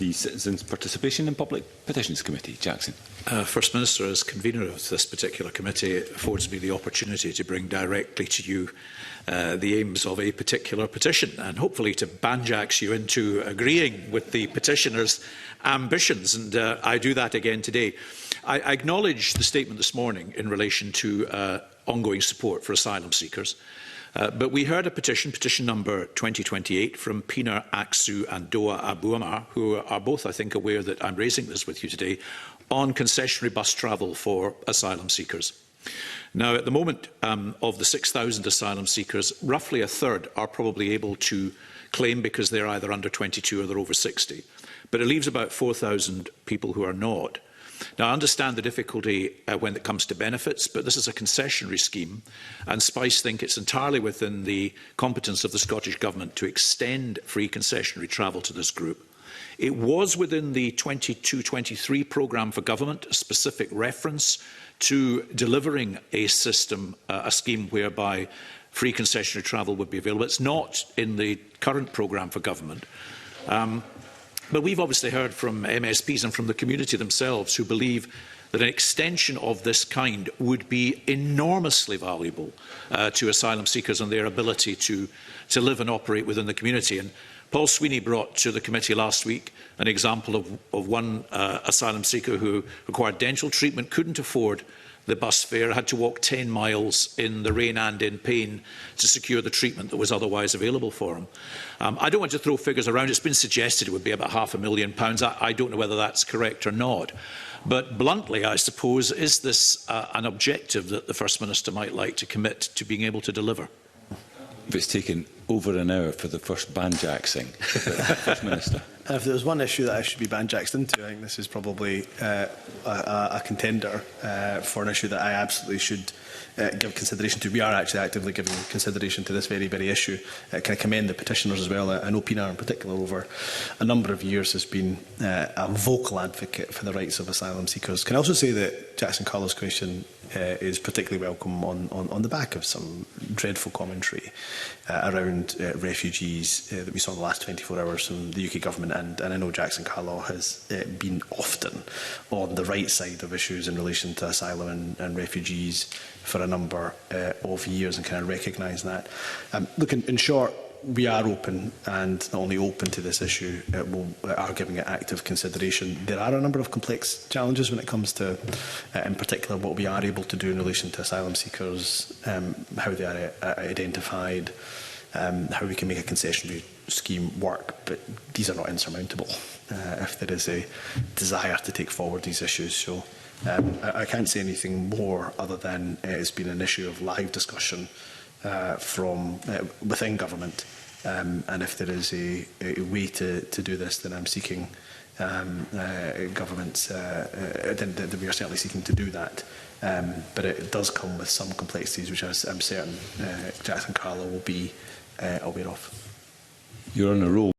the Citizens Participation in Public Petitions Committee. Jackson. First Minister, as convener of this particular committee, it affords me the opportunity to bring directly to you the aims of a particular petition, and hopefully to banjax you into agreeing with the petitioner's ambitions. And I do that again today. I acknowledge the statement this morning in relation to ongoing support for asylum seekers. But we heard a petition number 2028, from Pinar Aksu and Doa Abu Amar, who are both, I think, aware that I'm raising this with you today, on concessionary bus travel for asylum seekers. Now, at the moment, of the 6,000 asylum seekers, roughly a third are probably able to claim because they're either under 22 or they're over 60. But it leaves about 4,000 people who are not. Now, I understand the difficulty when it comes to benefits, but this is a concessionary scheme, and Spice think it's entirely within the competence of the Scottish Government to extend free concessionary travel to this group. It was within the 22-23 programme for government, a specific reference to delivering a system, a scheme whereby free concessionary travel would be available. It's not in the current programme for government. But we've obviously heard from MSPs and from the community themselves who believe that an extension of this kind would be enormously valuable to asylum seekers and their ability to live and operate within the community. And Paul Sweeney brought to the committee last week an example of one asylum seeker who required dental treatment, couldn't afford the bus fare, had to walk 10 miles in the rain and in pain to secure the treatment that was otherwise available for him. I don't want to throw figures around. It's been suggested it would be about £500,000. I don't know whether that's correct or not. But bluntly, I suppose, is this an objective that the First Minister might like to commit to being able to deliver? If it's taken over an hour for the first banjaxing, First Minister. If there was one issue that I should be banjaxed into, I think this is probably a contender for an issue that I absolutely should give consideration to. We are actually actively giving consideration to this very issue. Can I commend the petitioners as well? I know Pinar in particular over a number of years has been a vocal advocate for the rights of asylum seekers. Can I also say that Jackson Carlo's question is particularly welcome on the back of some dreadful commentary around refugees that we saw in the last 24 hours from the UK Government, and I know Jackson Carlo has been often on the right side of issues in relation to asylum and refugees for a number of years, and can I recognise that. Look, in short, we are open, and not only open to this issue, we are giving it active consideration. There are a number of complex challenges when it comes to, in particular, what we are able to do in relation to asylum seekers, how they are identified, how we can make a concessionary scheme work, but these are not insurmountable if there is a desire to take forward these issues. So I can't say anything more other than it's been an issue of live discussion from within government, and if there is a way to do this, then I'm seeking governments, then we are certainly seeking to do that. But it does come with some complexities, which I'm certain Jackson Carlo will be aware of. You're on a roll.